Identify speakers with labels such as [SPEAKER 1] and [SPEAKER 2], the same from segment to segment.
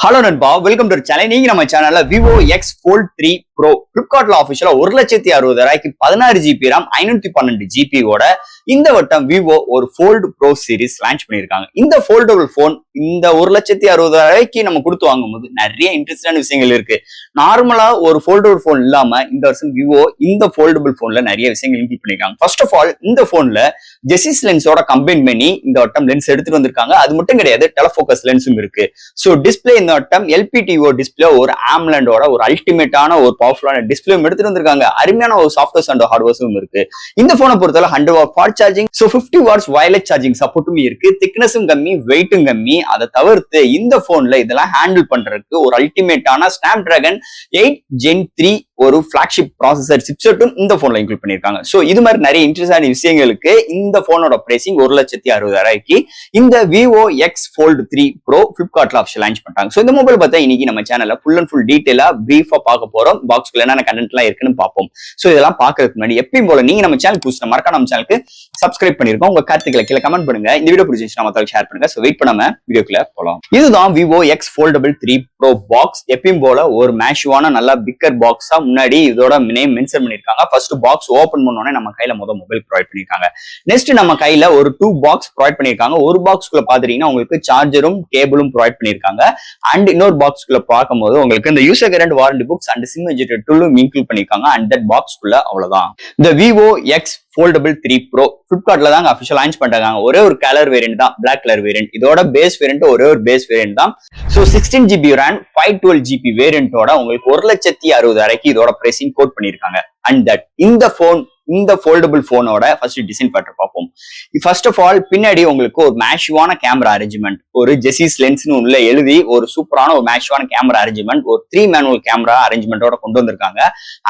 [SPEAKER 1] Hello நண்பா, welcome to channel. நீங்க நம்ம சேனல்ல விவோ எக்ஸ் ஃபோல்ட் 3 ப்ரோ பிளிப்கார்ட்ல ஆஃபிஷியலா 1,60,000 16 ஜிபி RAM 512 ஜிபி ஓட இந்த வட்டம் விவோ ஒரு ஃபோல்ட் ப்ரோ சீரிஸ் லான்ச் பண்ணிருக்காங்க. இந்த ஃபோல்டபிள் போன் இந்த 1,60,000 நம்ம கொடுத்து வாங்கும்போது நிறைய இன்ட்ரெஸ்டான விஷயங்கள் இருக்கு. நார்மலா ஒரு ஃபோல்டபிள் போன் இல்லாம இந்த வருஷம் விவோ இந்த ஃபோல்டபிள் போன்ல நிறைய விஷயங்கள் இன்க்ளூட் பண்ணிருக்காங்க. ஃபர்ஸ்ட் ஆஃப் ஆல் இந்த போன்ல ஜெசிஸ் லென்ஸோட கம்பைன் பண்ணி இந்த வட்டம் லென்ஸ் எடுத்துட்டு வந்திருக்காங்க. அது மட்டும் கிடையாது, டெலஃபோக்கஸ் லென்ஸும் இருக்கு. சோ டிஸ்பிளே இந்த வட்டம் எல்பிடிஓ டிஸ்பிளே ஒரு ஆம்லண்டோட ஒரு அல்டிமேட்டான ஒரு பவர்ஃபுல்லான டிஸ்பிளே எடுத்துட்டு வந்திருக்காங்க. அருமையான ஒரு சாஃப்ட்வேர்ஸ் அண்ட் ஹார்ட்வேர்ஸும் இருக்கு. இந்த போனை பொறுத்தவரை 100 watt fast charging, 50 watts wireless charging சப்போர்ட்டும் இருக்கு. திக்னஸும் கம்மி, வெயிட்டும் கம்மி. அதை தவிர்த்து இந்த போன்ல இதெல்லாம் ஹேண்டில் பண்றதுக்கு ஒரு அல்டிமேட்டான ஸ்னாப் டிராகன் 8 Gen 3 ஒரு பிளாக்ஷிப் ப்ராசஸர் சிப்செட்டும் இந்த போன்ல இன்க்ளூட் பண்ணிருக்காங்க. சோ இது மாதிரி நிறைய இன்ட்ரெஸ்டான விஷயங்களுக்கு இந்த போனோட பிரைசிங் 1,60,000 இந்த விவோ எக்ஸ் ஃபோல்ட் 3 ப்ரோ பிளிப்கார்ட்ல ஆஃபிஷியல் லான்ச் பண்ணிட்டாங்க. சோ இந்த மொபைல் பார்த்தா இன்னைக்கு நம்ம சேனல்ல ஃபுல் அண்ட் ஃபுல் டீடைலா பிரீஃபா பார்க்க போறோம். பாக்ஸ்க்குள்ள என்னென்ன கண்டென்ட் எல்லாம் இருக்குன்னு பார்ப்போம். சோ இதெல்லாம் பார்க்கறதுக்கு முன்னாடி எப்பயும் போல நீங்க நம்ம சேனல் புதுசா மறக்காம நம்ம சேனலுக்கு சப்ஸ்கிரைப் பண்ணிருக்கோம். உங்க கருத்துக்களை கீழே கமெண்ட் பண்ணுங்க. இந்த வீடியோ பிடிச்சிருந்துச்சுன்னா மத்தவங்களுக்கு ஷேர் பண்ணுங்க. சோ வெயிட் பண்ணாம வீடியோக்குள்ள போலாம். இதுதான் Vivo X foldable 3 bro box. எப்பயும் போல ஒரு மேஷுவான நல்ல பிக்கர் பாக்ஸா முன்னாடி இதோட நேம் மென்ஷன் பண்ணிருக்காங்க. ஃபர்ஸ்ட் பாக்ஸ் ஓபன் பண்ணோனே நம்ம கையில மொபைல் ப்ரொவைட் பண்ணிருக்காங்க. நெக்ஸ்ட் நம்ம கையில ஒரு 2 பாக்ஸ் ப்ரொவைட் பண்ணிருக்காங்க. ஒரு பாக்ஸ்க்குள்ள பாத்தீங்கன்னா உங்களுக்கு சார்ஜரும் கேபிளும் ப்ரொவைட் பண்ணிருக்காங்க. அண்ட் இன்னொரு பாக்ஸ்க்குள்ள பார்க்கும்போது உங்களுக்கு இந்த user current warranty books and SIM ejector டூலும் இன்க்ளூட் பண்ணிருக்காங்க. அண்ட் தட் பாக்ஸ்க்குள்ள அவ்வளவுதான். இந்த விவோ எக்ஸ் ஃபோல்டபிள் 3 ப்ரோ பிளிப்கார்ட்ல தாங்க அஃபிஷியல் லான்ச் பண்றாங்க. ஒரே ஒரு கலர் வேரியன்ட் தான், பிளாக் கலர் வேரியன்ட். இதோட பேஸ் வேரியன்ட் ஒரே ஒரு பேஸ் வேரியன்ட் தான். சோ 16 GB RAM 512 GB வேரியன்ட்டோட உங்களுக்கு 1,60,000 இதோட பிரைசிங் கோட் பண்ணிருக்காங்க. அண்ட் தட் இந்த ஃபோல்டபிள் போனோட ஃபர்ஸ்ட் டிசைன் பேட்டர் பார்ப்போம். ஃபர்ஸ்ட் ஆஃப் ஆல் பின்னாடி உங்களுக்கு ஒரு மேஷுவான கேமரா அரேஞ்ச்மெண்ட், ஒரு ஜெசிஸ் லென்ஸ்னு உள்ள எழுதி ஒரு சூப்பரான ஒரு மேஷுவான கேமரா அரேஞ்ச்மெண்ட், ஒரு 3 மேனுவல் கேமரா அரேஞ்ச்மெண்டோட கொண்டு வந்திருக்காங்க.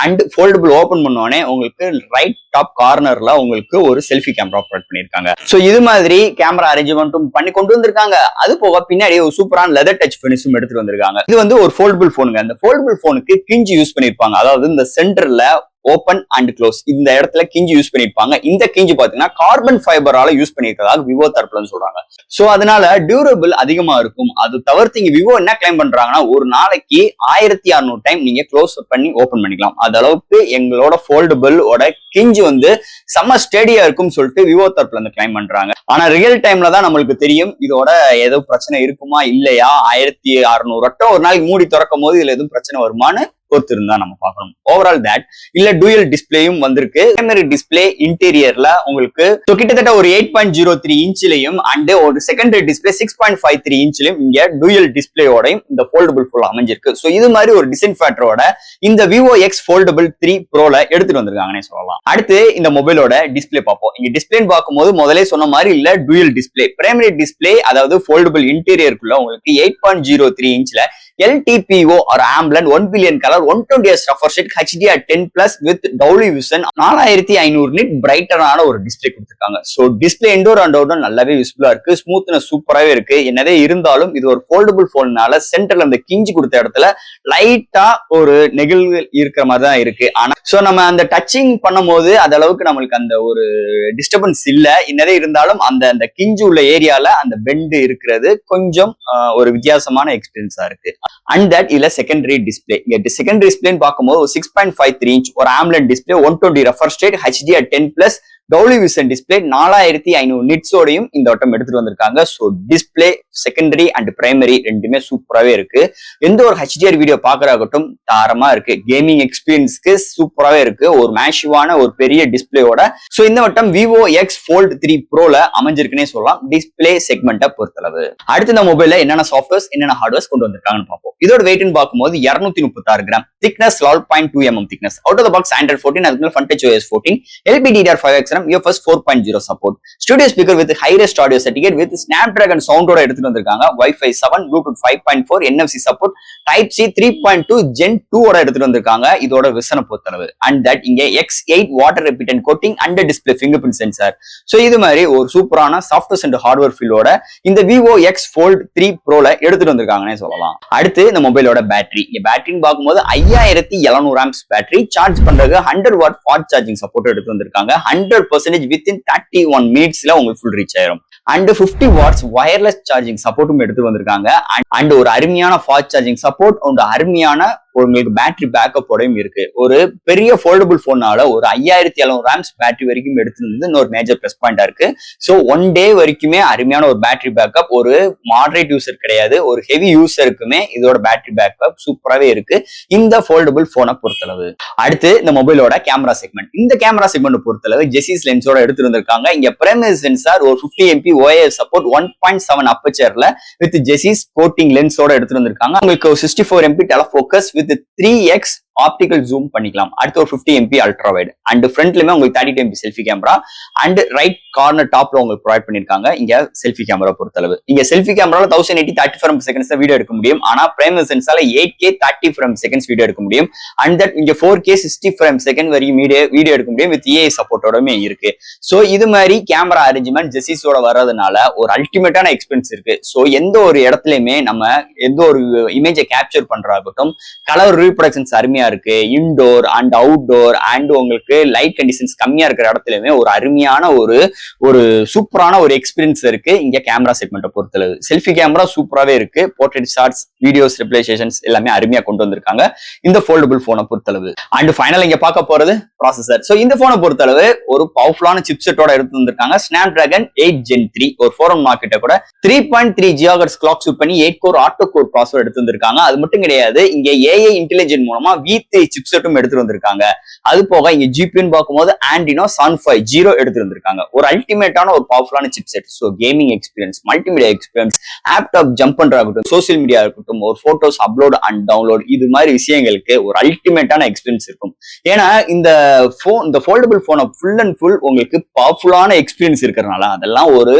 [SPEAKER 1] அண்ட் ஃபோல்டபிள் ஓபன் பண்ணோடனே உங்களுக்கு ரைட் டாப் கார்னர்ல உங்களுக்கு ஒரு செல்ஃபி கேமரா ப்ரொவைட் பண்ணிருக்காங்க. சோ இது மாதிரி கேமரா அரேஞ்ச்மெண்ட்டும் பண்ணி கொண்டு வந்திருக்காங்க. அது போக பின்னாடி ஒரு சூப்பரான லெதர் டச் ஃபினிஷும் எடுத்துட்டு வந்திருக்காங்க. இது வந்து ஒரு ஃபோல்டபிள் போனுங்க. அந்த ஃபோல்டபிள் போனுக்கு கிஞ்சி யூஸ் பண்ணிருப்பாங்க. அதாவது இந்த சென்டர்ல ஓபன் அண்ட் க்ளோஸ் இந்த இடத்துல கிஞ்சி யூஸ் பண்ணிருப்பாங்க. இந்த கிஞ்சி பாத்தீங்கன்னா கார்பன் ஃபைபரால யூஸ் பண்ணிருக்கிறதாக விவோ தரப்புலன்னு சொல்றாங்க. சோ அதனால டியூரபிள் அதிகமா இருக்கும். அது தவிர்த்து இங்க விவோ என்ன கிளைம் பண்றாங்கன்னா ஒரு நாளைக்கு 1600 டைம் நீங்க க்ளோஸ் பண்ணி ஓபன் பண்ணிக்கலாம். அது அளவுக்கு எங்களோட ஃபோல்டபிள் ஓட கிஞ்சி வந்து செம்ம ஸ்டேடியா இருக்கும்னு சொல்லிட்டு விவோ தரப்புல இருந்து கிளைம் பண்றாங்க. ஆனா ரியல் டைம்ல தான் நம்மளுக்கு தெரியும் இதோட ஏதோ பிரச்சனை இருக்குமா இல்லையா. 1600 வட்டம் ஒரு நாளைக்கு மூடி திறக்கும் போது இதுல எதுவும் பிரச்சனை வருமானு பொறுத்து இருந்தா நம்ம பார்க்கணும். ஓவரால் தட் இல்ல டூயல் டிஸ்பிளேயும் வந்திருக்கு. பிரைமரி டிஸ்பிளே இன்டீரியர்ல உங்களுக்கு கிட்டத்தட்ட ஒரு 8.03 இன்ச்லயும் அண்ட் ஒரு செகண்டரி டிஸ்பிளே 6.53 இன்ச்லயும் இங்க டூயல் டிஸ்பிளேயோடையும் இந்த ஃபோல்டபிள் ஃபுல் அமைஞ்சிருக்கு. சோ இது மாதிரி ஒரு டிசைன் ஃபேக்டரோட இந்த விவோ எக்ஸ் ஃபோல்டபிள் 3 ப்ரோல எடுத்துட்டு வந்திருக்காங்கன்னு சொல்லலாம். அடுத்து இந்த மொபைலோட டிஸ்பிளே பார்ப்போம். இங்க டிஸ்பிளேன்னு பார்க்கும்போது முதலே சொன்ன மாதிரி இல்ல டூயல் டிஸ்பிளே. பிரைமரி டிஸ்பிளே அதாவது ஃபோல்டபிள் இன்டீரியருக்குள்ள உங்களுக்கு 8.03 இன்ச்ல LTPO or AMOLED 1 billion color 120Hz refresh rate HDR10+ with Dolby Vision 4500 nit பிரைட்டரான ஒரு டிஸ்பிளே கொடுத்திருக்காங்க. So display indoor and outdoor நல்லாவே யூஸ்ஃபுல்லா இருக்கு. ஸ்மூத்னஸ் சூப்பராவே இருக்கு. என்னதே இருந்தாலும் இது ஒரு ஃபோல்டபிள் போன்னால சென்டர்ல அந்த கிஞ்சி கொடுத்த இடத்துல லைட்டா ஒரு நெகிழ்வு இருக்கிற மாதிரி தான் இருக்கு. ஆனா சோ நம்ம அந்த டச்சிங் பண்ணும்போது அது அளவுக்கு நம்மளுக்கு அந்த ஒரு டிஸ்டர்பன்ஸ் இல்ல. என்னதே இருந்தாலும் அந்த கிஞ்சி உள்ள ஏரியால அந்த பெண்ட் இருக்கிறது கொஞ்சம் ஒரு வித்தியாசமான எக்ஸ்பீரியன்ஸா இருக்கு. அண்ட் தட் இல்ல செகண்டரி டிஸ்பிளே. செகண்டரி டிஸ்பிளேன்னு பார்க்கும்போது 6.53 இன்ச் ஒரு AMOLED display 120 refresh rate HDR10+ Dolby Vision display 4500 நிட்ஸோடையும் இந்த வட்டம் எடுத்துட்டு வந்திருக்காங்க. So display secondary and primary ரெண்டுமே சூப்பராகவே இருக்கு. எந்த ஒரு HDR வீடியோ பாக்குறாகட்டும் தாரமா இருக்கு. கேமிங் எக்ஸ்பீரியன்ஸ்க்கு சூப்பராகவே இருக்கு. ஒரு மேஷிவான ஒரு பெரிய டிஸ்பிளேயோட சோ இந்த வட்டம் விவோ எக்ஸ் ஃபோல்ட் 3 ப்ரோல அமைஞ்சிருக்குன்னே சொல்லலாம் டிஸ்பிளே செக்மெண்ட்டை பொறுத்தளவு. அடுத்து இந்த மொபைல்ல என்னென்ன சாஃப்ட்வேர்ஸ் என்னென்ன ஹார்ட்வேர்ஸ் கொண்டு வந்திருக்காங்கன்னு பார்ப்போம். இதோட வெயிட்னு பார்க்கும்போது 236 gram, thickness 12.2 mm thickness, out of the box Android 14, அதுக்கு மேல FunTouch OS 14, LPDDR5X UFS 4.0 support, studio speaker with high-res audio certificate with Snapdragon sound ஓட எடுத்துட்டு வந்திருக்காங்க. Wi-Fi 7, Bluetooth 5.4, NFC support, Type C 3.2 Gen 2 ஓட எடுத்துட்டு வந்திருக்காங்க. இதோட விசன பொறுத்தளவு. அண்ட் தட் இங்க X8 water repellent coating and display fingerprint sensor. So இது மாதிரி ஒரு சூப்பரான சாஃப்ட்வேர் அண்ட் ஹார்ட்வேர் ஃபீல்டோட இந்த விவோ எக்ஸ் ஃபோல்ட் 3 ப்ரோல எடுத்துட்டு வந்திருக்காங்கன்னே சொல்லலாம். அடுத்து இந்த மொபைலோட பேட்டரி. இங்க பேட்டரின்னு பார்க்கும்போது 5700 ஆம்ப்ஸ் பேட்டரி. சார்ஜ் பண்றதுக்கு 100 வாட் ஃபாஸ்ட் சார்ஜிங் சப்போர்ட் எடுத்து வந்திருக்காங்க. 100% within 31 minutesல உங்களுக்கு ஃபுல் ரீச் ஆயிரும். அண்ட் 50 வாட்ஸ் வயர்லெஸ் சார்ஜிங் சப்போர்ட்டும் எடுத்து வந்திருக்காங்க. அண்ட் ஒரு அருமையான ஃபாஸ்ட் சார்ஜிங் சப்போர்ட் அண்ட் அருமையான உங்களுக்கு பேட்டரி பேக்கப்போடையும் இருக்கு. ஒரு பெரிய ஃபோல்டபுள் போனால ஒரு 5700 ரேம்ஸ் பேட்டரி வரைக்கும் எடுத்துருந்தது இன்னொரு மேஜர் பிளஸ் பாயிண்டா இருக்கு. ஸோ 1 டே வரைக்குமே அருமையான ஒரு பேட்டரி பேக்கப். ஒரு மாடரேட் யூசர் கிடையாது, ஒரு ஹெவி யூசருக்குமே இதோட பேட்டரி பேக்கப் சூப்பராகவே இருக்கு இந்த ஃபோல்டபுள் போனை பொறுத்தளவு. அடுத்து இந்த மொபைலோட கேமரா செக்மெண்ட். இந்த கேமரா செக்மெண்ட் பொறுத்தளவு ஜெசிஸ் லென்ஸோட எடுத்து வந்திருக்காங்க. இங்க பிரைமரி சென்சார் ஒரு 50 MP OIS சப்போர்ட் 1.7 அப்பச்சர்ல வித் ஜெசிஸ் கோட்டிங் லென்ஸோட எடுத்து வந்திருக்காங்க. உங்களுக்கு 64 MP telephoto with 3x optical zoom பண்ணிக்கலாம். அடுத்து ஒரு 50 MP அல்ட்ரா வைட் அண்ட் ஃப்ரண்ட்லயுமே உங்களுக்கு 32 MP selfie camera and right corner டாப்ல உங்களுக்கு ப்ரொவைட் பண்ணிருக்காங்க. இங்க செல்ஃபி கேமரா பொறுத்தளவு இங்க செல்ஃபி கேமரால 1080 30 ஃப்ரேம் செகண்ட்ஸ் வீடியோ எடுக்க முடியும். ஆனா பிரைமரி சென்சார்ல 8K 30 ஃப்ரேம் செகண்ட்ஸ் வீடியோ எடுக்க முடியும். அண்ட் தட் இங்க 4K 60 ஃப்ரேம் செகண்ட் வரைக்கும் வீடியோ எடுக்க முடியும் வித் AI சப்போர்ட்டோடமே இருக்கு. சோ இது மாதிரி கேமரா அரேஞ்ச்மெண்ட் ஜெசிஸோட வர்றதுனால ஒரு அல்டிமேட்டான எக்ஸ்பீரியன்ஸ் இருக்கு. சோ எந்த ஒரு இடத்துலயுமே நம்ம எந்த ஒரு இமேஜை கேப்சர் பண்றாகட்டும் கலர் ரீப்ரொடக்ஷன்ஸ் அருமையா இருக்கு. இன்டோர் அண்ட் அவுட்டோர் அண்ட் உங்களுக்கு லைட் கண்டிஷன்ஸ் கம்மியா இருக்கிற இடத்துலயுமே ஒரு அருமையான ஒரு சூப்பரான ஒரு எக்ஸ்பீரியன்ஸ் இருக்கு இங்க கேமரா செக்மெண்ட்டை பொறுத்தளவு. செல்ஃபி கேமரா சூப்பராகவே இருக்கு. போர்ட்ரேட் ஷாட்ஸ் வீடியோஸ் ரிப்ளேஷன்ஸ் எல்லாமே அருமையா கொண்டு வந்திருக்காங்க இந்த ஃபோல்டபுள் போனை பொறுத்தளவு. அண்ட் ஃபைனல் இங்க பார்க்க போறது ப்ராசஸர். சோ இந்த போனை பொறுத்தளவு ஒரு பவர்ஃபுல்லான சிப்செட்டோட எடுத்து வந்திருக்காங்க. Snapdragon 8 Gen 3 ஒரு ஃபோரம் மார்க்கெட்டை கூட 3.3 GHz கிளாக் சூட் பண்ணி 8 கோர் ஆட்டோ கோர் ப்ராசஸர் எடுத்து வந்திருக்காங்க. அது மட்டும் கிடையாது, இங்க AI இன்டெலிஜென்ட் மூலமா V3 சிப்செட்டும் எடுத்து வந்திருக்காங்க. அது போக இங்க ஜிபின்னு பார்க்கும்போது Adreno 750 எடுத்து வந்திருக்காங்க. ஒரு அல்டிமேட்டான ஒரு பவர்ஃபுல்லான chipset. So gaming experience, multimedia experience, laptop jump பண்றாகட்டும், சோசியல் மீடியா இருக்கட்டும், ஒரு போட்டோஸ் அப்லோட் அண்ட் டவுன்லோட் இது மாதிரி விஷயங்களுக்கு ஒரு அல்டிமேட்டான எக்ஸ்பீரியன்ஸ் இருக்கும். ஏன்னா இந்த ஃபோல்டபுள் போனை ஃபுல் அண்ட் ஃபுல் உங்களுக்கு பவர்ஃபுல்லான எக்ஸ்பீரியன்ஸ் இருக்கிறதுனால அதெல்லாம் ஒரு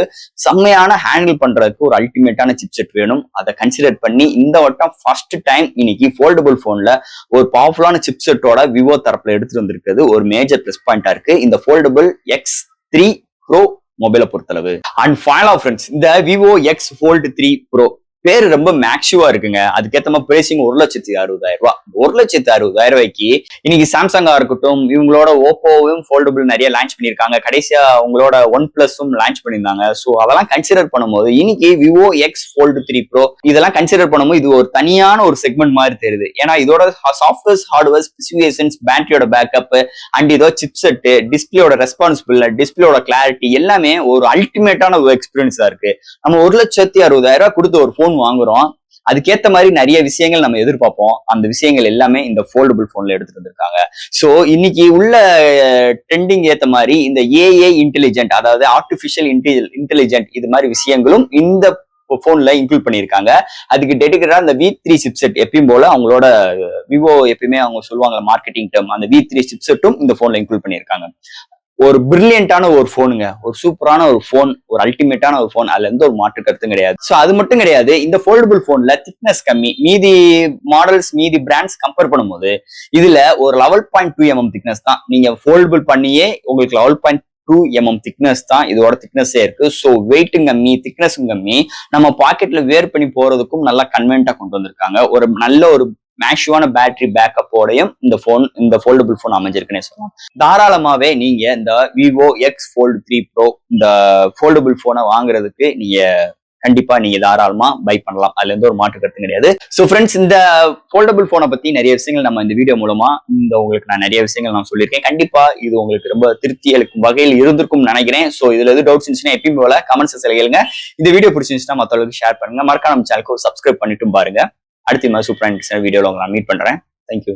[SPEAKER 1] செம்மையான ஹேண்டில் பண்றதுக்கு ஒரு அல்டிமேட்டான சிப்செட் வேணும். அதை கன்சிடர் பண்ணி இந்த வட்டம் ஃபர்ஸ்ட் டைம் இன்னைக்கு ஃபோல்டபுள் போன்ல ஒரு பவர்ஃபுல்லான சிப்செட்டோட விவோ தரப்புல எடுத்துட்டு வந்திருக்கிறது ஒரு மேஜர் பிளஸ் பாயிண்டா இருக்கு இந்த ஃபோல்டபுள் X3 Pro மொபைலை பொறுத்தளவு. அண்ட் ஃபைனல் ஃப்ரெண்ட்ஸ், இந்த விவோ X Fold 3 Pro பேரு ரொம்ப மேக்ஸிவா இருக்குங்க. அதுக்கேற்ற மாதிரி பிரைசிங் 1,60,000 ரூபாய். 1,60,000 ரூபாய்க்கு இன்னைக்கு சாம்சங்கா இருக்கட்டும், இவங்களோட ஓப்போவும் ஃபோல்டபுள் நிறைய லான்ச் பண்ணியிருக்காங்க. கடைசியா உங்களோட ஒன் பிளஸும் லான்ச் பண்ணியிருந்தாங்க. ஸோ அதெல்லாம் கன்சிடர் பண்ணும்போது இன்னைக்கு விவோ X Fold 3 Pro இதெல்லாம் கன்சிடர் பண்ணும்போது இது ஒரு தனியான ஒரு செக்மெண்ட் மாதிரி தெரியுது. ஏன்னா இதோட சாஃப்ட்வேர் ஹார்ட்வேர் ஸ்பெசிஃபிகேஷன்ஸ், பேட்டரியோட பேக்கப் அண்ட் இதோ சிப்செட், டிஸ்பிளேயோட ரெஸ்பான்சிபிள், டிஸ்பிளேயோட கிளாரிட்டி எல்லாமே ஒரு அல்டிமேட்டான ஒரு எக்ஸ்பீரியன்ஸா இருக்கு. நம்ம 1,60,000 ரூபாய் கொடுத்து ஒரு போன் வாங்குறோம், அதுக்கேத்த மாதிரி நிறைய விஷயங்கள் நம்ம எதிர்பார்ப்போம். அந்த விஷயங்கள் எல்லாமே இந்த ஃபோல்டபுள் போன்ல எடுத்துட்டு வந்திருக்காங்க. சோ இன்னைக்கு உள்ள ட்ரெண்டிங் ஏத்த மாதிரி இந்த AI இன்டெலிஜென்ட், அதாவது ஆர்டிபிஷியல் இன்டெலிஜென்ட் இது மாதிரி விஷயங்களும் இந்த போன்ல இன்க்ளூட் பண்ணிருக்காங்க. அதுக்கு டெடிகேட்டடா இந்த V3 சிப்செட் எப்பயும் போல அவங்களோட விவோ எப்பயுமே அவங்க சொல்லுவாங்க மார்க்கெட்டிங் டேர்ம், அந்த V3 சிப்செட்டும் இந்த போன்ல இன்க்ளூட் பண்ணிருக்காங்க. ஒரு பிரில்லியண்டான ஒரு போனுங்க, ஒரு சூப்பரான ஒரு போன், ஒரு அல்டிமேட்டான ஒரு போன். அதுல எந்த ஒரு மாற்று கருத்தும் கிடையாது. சோ அது மட்டும் கிடையாது, இந்த ஃபோல்டபுள் போன்ல திக்னஸ் கம்மி. மீதி மாடல்ஸ், மீதி பிராண்ட்ஸ் கம்பேர் பண்ணும்போது இதுல ஒரு 11.2 mm திக்னஸ் தான். நீங்க ஃபோல்டபுள் பண்ணியே உங்களுக்கு 11.2 mm திக்னஸ் தான் இதோட திக்னஸே இருக்கு. ஸோ வெயிட்டும் கம்மி, திக்னஸும் கம்மி. நம்ம பாக்கெட்ல வேர் பண்ணி போறதுக்கும் நல்லா கன்வென்ட்டா கொண்டு வந்திருக்காங்க. ஒரு நல்ல ஒரு மேக்ஸிவான பேட்டரி பேக்கப்போடையும் இந்த ஃபோல்டபுள் போன் அமைஞ்சிருக்குன்னே சொல்லலாம். தாராளமாவே நீங்க இந்த விவோ X Fold 3 Pro இந்த ஃபோல்டபுள் போனை வாங்குறதுக்கு கண்டிப்பா நீங்க தாராளமா பை பண்ணலாம். அதுல எந்த ஒரு மாற்று கருத்தும் கிடையாது. சோ ஃப்ரெண்ட்ஸ், இந்த ஃபோல்டபுள் போனை பத்தி நிறைய விஷயங்கள் நம்ம இந்த வீடியோ மூலமா உங்களுக்கு நான் நிறைய விஷயங்கள் நான் சொல்லியிருக்கேன். கண்டிப்பா இது உங்களுக்கு ரொம்ப திருப்தி அளிக்கும் வகையில் இருந்திருக்கும் நினைக்கிறேன். சோ இதுல எது டவுட்ஸ் இருந்துச்சுன்னா எப்பயும் போல கமெண்ட்ஸ் கேளுங்க. இந்த வீடியோ பிடிச்சிருந்துச்சுன்னா மத்தவங்களுக்கு ஷேர் பண்ணுங்க. மறக்காம நம்ம சேனலுக்கு சப்ஸ்கிரைப் பண்ணிட்டும் பாருங்க. அடுத்த மாதிரி சூப்பரான வீடியோல உங்களை நான் மீட் பண்றேன். தேங்க்யூ.